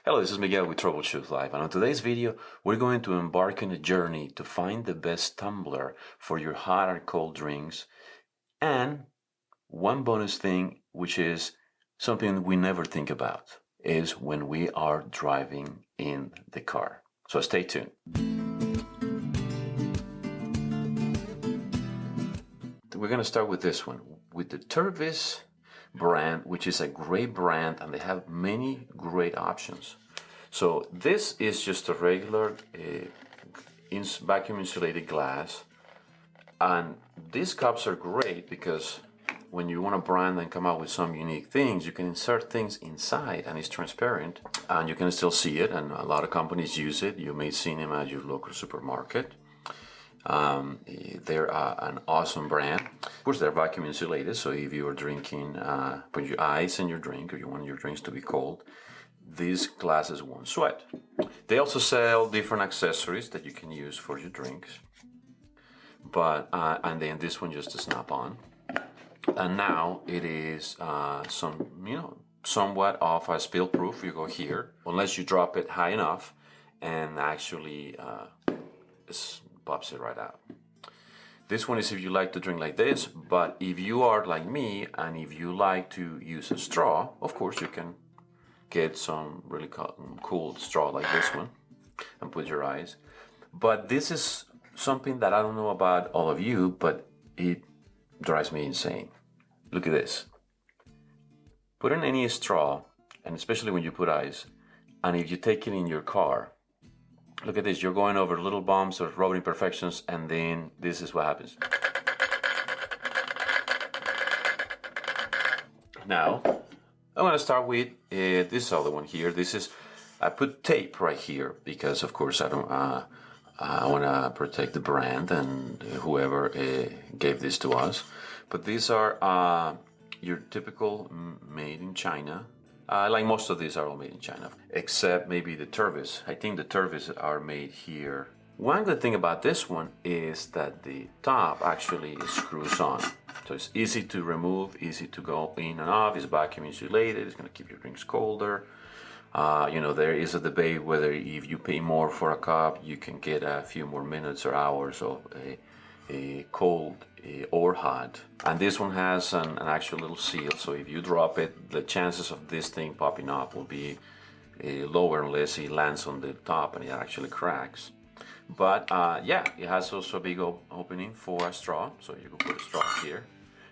Hello, this is Miguel with Troubleshoot Live, and on today's video, we're going to embark on a journey to find the best tumbler for your hot or cold drinks, and one bonus thing, which is something we never think about, is when we are driving in the car. So stay tuned. We're going to start with this one, with the Tervis brand, which is a great brand, and they have many great options. So this is just a regular vacuum insulated glass, and these cups are great because when you want to brand and come out with some unique things, you can insert things inside, and it's transparent and you can still see it, and a lot of companies use it. You may see them at your local supermarket. They're an awesome brand. Of course, they're vacuum insulated, so if you are drinking, put your ice in your drink, or you want your drinks to be cold, these glasses won't sweat. They also sell different accessories that you can use for your drinks, but and then this one just to snap on. And now it is somewhat of a spill proof. You go here, unless you drop it high enough, and actually pops it right out. This one is if you like to drink like this, but if you are like me and if you like to use a straw, of course you can get some really cool straw like this one and put your eyes. But this is something that I don't know about all of you, but it drives me insane. Look at this. Put in any straw, and especially when you put ice, and if you take it in your car, look at this, you're going over little bumps or road imperfections, and then this is what happens. Now, I'm going to start with this other one here. I put tape right here because, of course, I want to protect the brand and whoever gave this to us. But these are your typical made in China. Like most of these are all made in China, except maybe the Tervis. I think the Tervis are made here. One good thing about this one is that the top actually screws on. So it's easy to remove, easy to go in and off. It's vacuum insulated. It's going to keep your drinks colder. There is a debate whether if you pay more for a cup, you can get a few more minutes or hours of a cold or hot. And this one has an actual little seal, so if you drop it, the chances of this thing popping up will be lower unless it lands on the top and it actually cracks. But it has also a big opening for a straw, so you can put a straw here.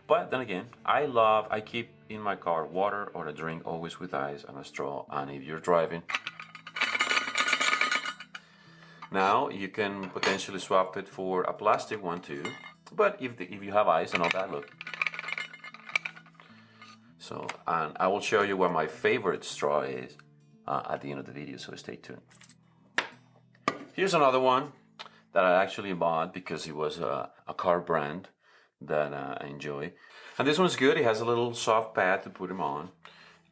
But then again, I keep in my car water or a drink always with ice and a straw. And if you're driving, now you can potentially swap it for a plastic one too. But if you have ice and all that, look. So, and I will show you what my favorite straw is at the end of the video, so stay tuned. Here's another one that I actually bought because it was a car brand that I enjoy. And this one's good. It has a little soft pad to put them on.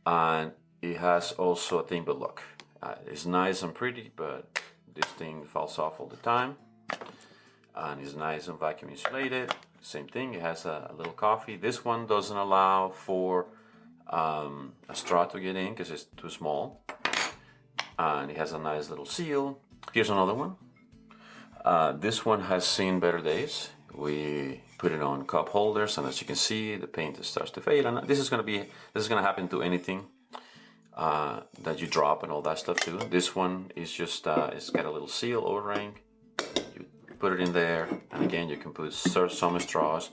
And it has also a thing, but look, it's nice and pretty, but this thing falls off all the time. And it's nice and vacuum insulated. Same thing, it has a little coffee. This one doesn't allow for a straw to get in because it's too small. And it has a nice little seal. Here's another one. This one has seen better days. We put it on cup holders, and as you can see, the paint starts to fade. And this is going to happen to anything that you drop and all that stuff too. This one is just it's got a little seal O-ring. You put it in there, and again you can put some straws.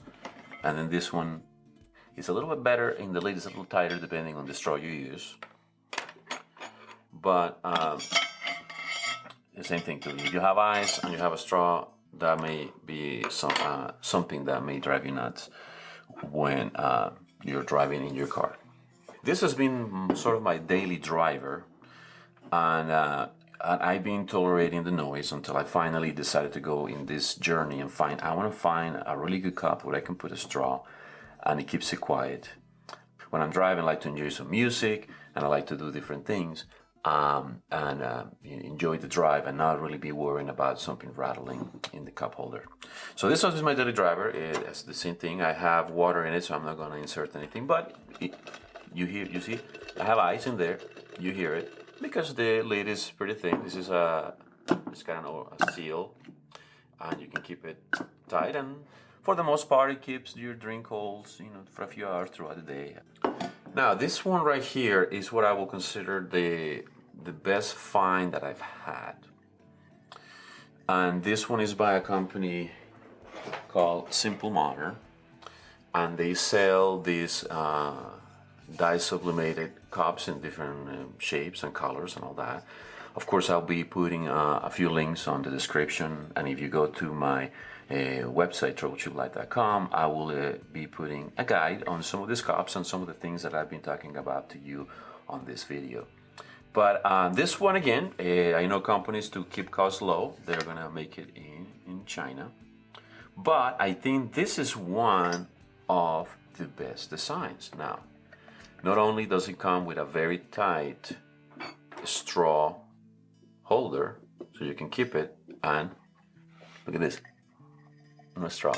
And then this one is a little bit better, and the lid is a little tighter depending on the straw you use. But the same thing too. If you have ice and you have a straw, that may be something that may drive you nuts when you're driving in your car. This has been sort of my daily driver, and I've been tolerating the noise until I finally decided to go in this journey and I want to find a really good cup where I can put a straw and it keeps it quiet. When I'm driving, I like to enjoy some music and I like to do different things. Enjoy the drive and not really be worrying about something rattling in the cup holder. So this one is my daily driver. It's the same thing. I have water in it, so I'm not going to insert anything. But you see, I have ice in there. You hear it. because the lid is pretty thin. This is it's got a seal, and you can keep it tight. And for the most part, it keeps your drink cold, for a few hours throughout the day. Now, this one right here is what I will consider the best find that I've had. And this one is by a company called Simple Modern, and they sell these dye sublimated cups in different shapes and colors and all that. Of course, I'll be putting a few links on the description, and if you go to my website, troubleshootlife.com, I will be putting a guide on some of these cups and some of the things that I've been talking about to you on this video. But this one again, I know companies, to keep costs low, they're gonna make it in China. But I think this is one of the best designs. Now, not only does it come with a very tight straw holder, so you can keep it, and look at this, no straw.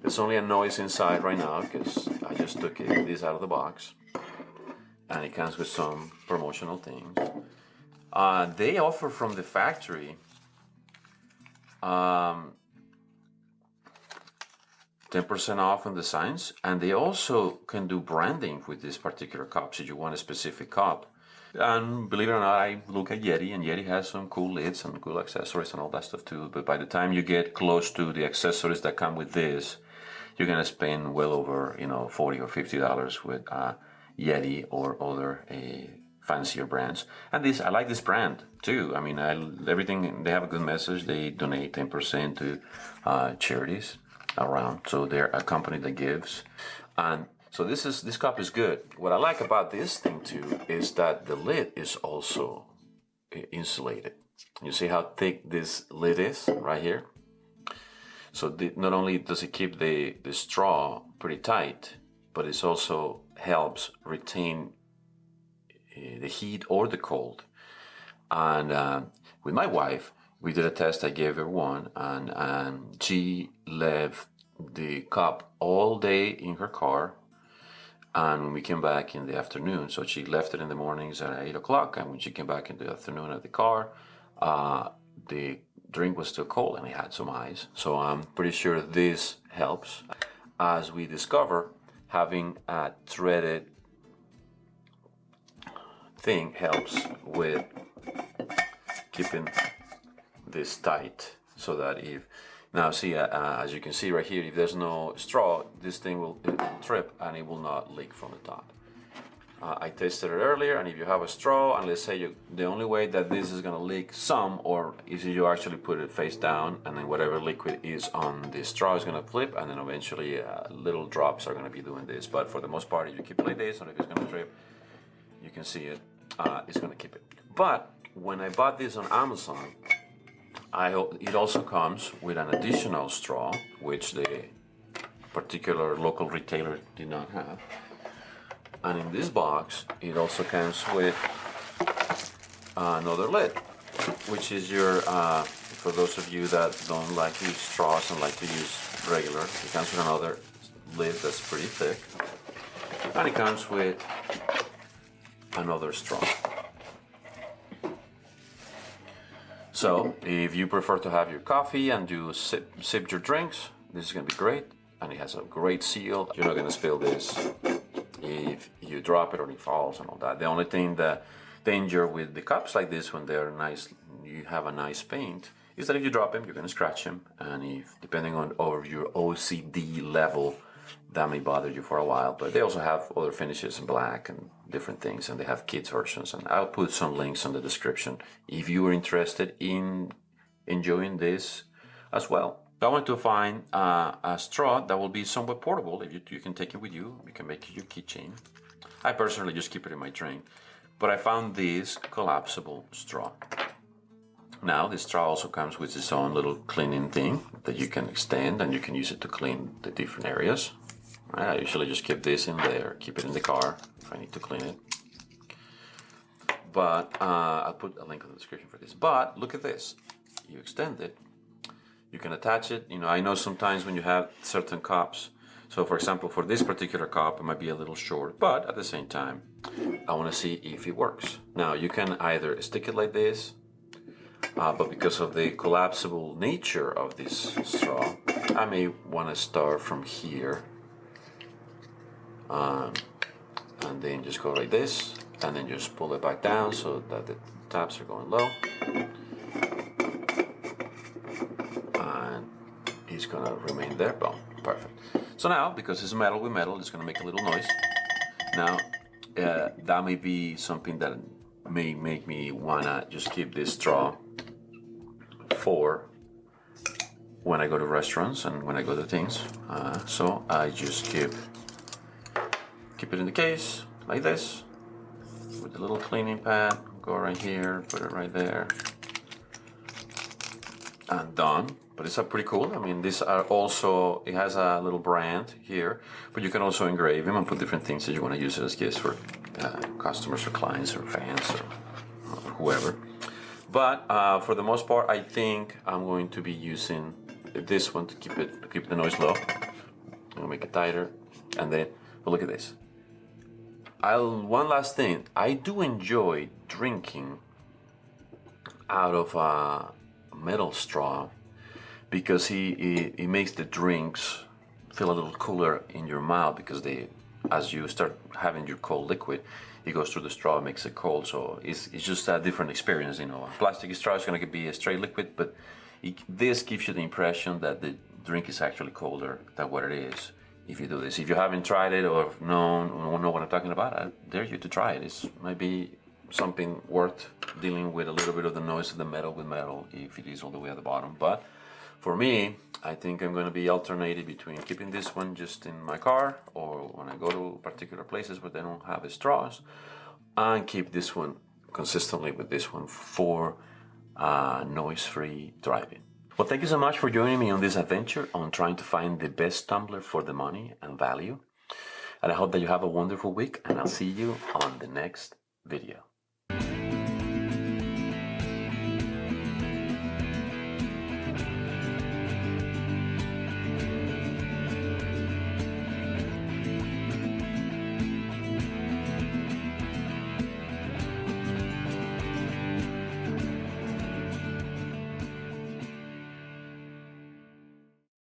There's only a noise inside right now because I just took this out of the box, and it comes with some promotional things. They offer from the factory 10% off on designs, and they also can do branding with this particular cup, so you want a specific cup. And believe it or not, I look at Yeti, and Yeti has some cool lids and cool accessories and all that stuff too. But by the time you get close to the accessories that come with this, you're gonna spend well over $40 or $50 with Yeti or other fancier brands. And I like this brand too. I mean, everything, they have a good message. They donate 10% to charities around, so they're a company that gives. And so this cup is good. What I like about this thing too is that the lid is also insulated. You see how thick this lid is right here? So not only does it keep the straw pretty tight, but it also helps retain the heat or the cold. And with my wife, we did a test. I gave her one, and she left the cup all day in her car. And when we came back in the afternoon, so she left it in the mornings at 8 o'clock, and when she came back in the afternoon at the car, the drink was still cold and it had some ice. So I'm pretty sure this helps. As we discover, having a threaded thing helps with keeping this tight, so that as you can see right here, if there's no straw, this thing will trip and it will not leak from the top. I tested it earlier, and if you have a straw, and let's say the only way that this is going to leak some, or is you actually put it face down, and then whatever liquid is on the straw is going to flip, and then eventually little drops are going to be doing this. But for the most part, if you keep it like this, and if it's going to drip, you can see it, it's going to keep it. But when I bought this on Amazon, it also comes with an additional straw, which the particular local retailer did not have. And in this box, it also comes with another lid, which is your, for those of you that don't like to use straws and like to use regular, it comes with another lid that's pretty thick. And it comes with another straw. So if you prefer to have your coffee and you sip your drinks, this is going to be great. And it has a great seal. You're not going to spill this if you drop it or it falls and all that. The only thing, the danger with the cups like this, when they're nice, you have a nice paint, is that if you drop them, you're going to scratch them. And if, depending on your OCD level, that may bother you for a while. But they also have other finishes in black and different things, and they have kids versions. And I'll put some links in the description if you are interested in enjoying this as well. So I want to find a straw that will be somewhat portable. If you can take it with you, you can make it your keychain. I personally just keep it in my drink, but I found this collapsible straw. Now, this straw also comes with its own little cleaning thing that you can extend, and you can use it to clean the different areas. I usually just keep this in there, keep it in the car if I need to clean it. But I'll put a link in the description for this. But look at this. You extend it. You can attach it. I know sometimes when you have certain cups, So for example, for this particular cup, it might be a little short, but at the same time, I want to see if it works. Now you can either stick it like this, but because of the collapsible nature of this straw, I may want to start from here, and then just go like this, and then just pull it back down so that the tabs are going low. And it's gonna remain there. Boom, perfect. So now, because it's metal with metal, it's gonna make a little noise. Now, that may be something that may make me wanna just keep this straw for when I go to restaurants and when I go to things. So I just keep it in the case like this with the little cleaning pad. Go right here, put it right there, and done. But it's pretty cool. I mean, these are also, it has a little brand here, but you can also engrave them and put different things that you want to use it as gifts for customers or clients or fans or whoever. But for the most part, I think I'm going to be using this one to keep the noise low. I'm gonna make it tighter, and then, but look at this. One last thing, I do enjoy drinking out of a metal straw because it makes the drinks feel a little cooler in your mouth, because as you start having your cold liquid, it goes through the straw, it makes it cold. So it's just a different experience, you know. A plastic straw is going to be a straight liquid, but this gives you the impression that the drink is actually colder than what it is if you do this. If you haven't tried it or know what I'm talking about, I dare you to try it. It's maybe something worth dealing with a little bit of the noise of the metal with metal if it is all the way at the bottom. But for me, I think I'm going to be alternating between keeping this one just in my car or when I go to particular places where they don't have straws, and keep this one consistently with this one for noise-free driving. Well, thank you so much for joining me on this adventure on trying to find the best tumbler for the money and value. And I hope that you have a wonderful week, and I'll see you on the next video.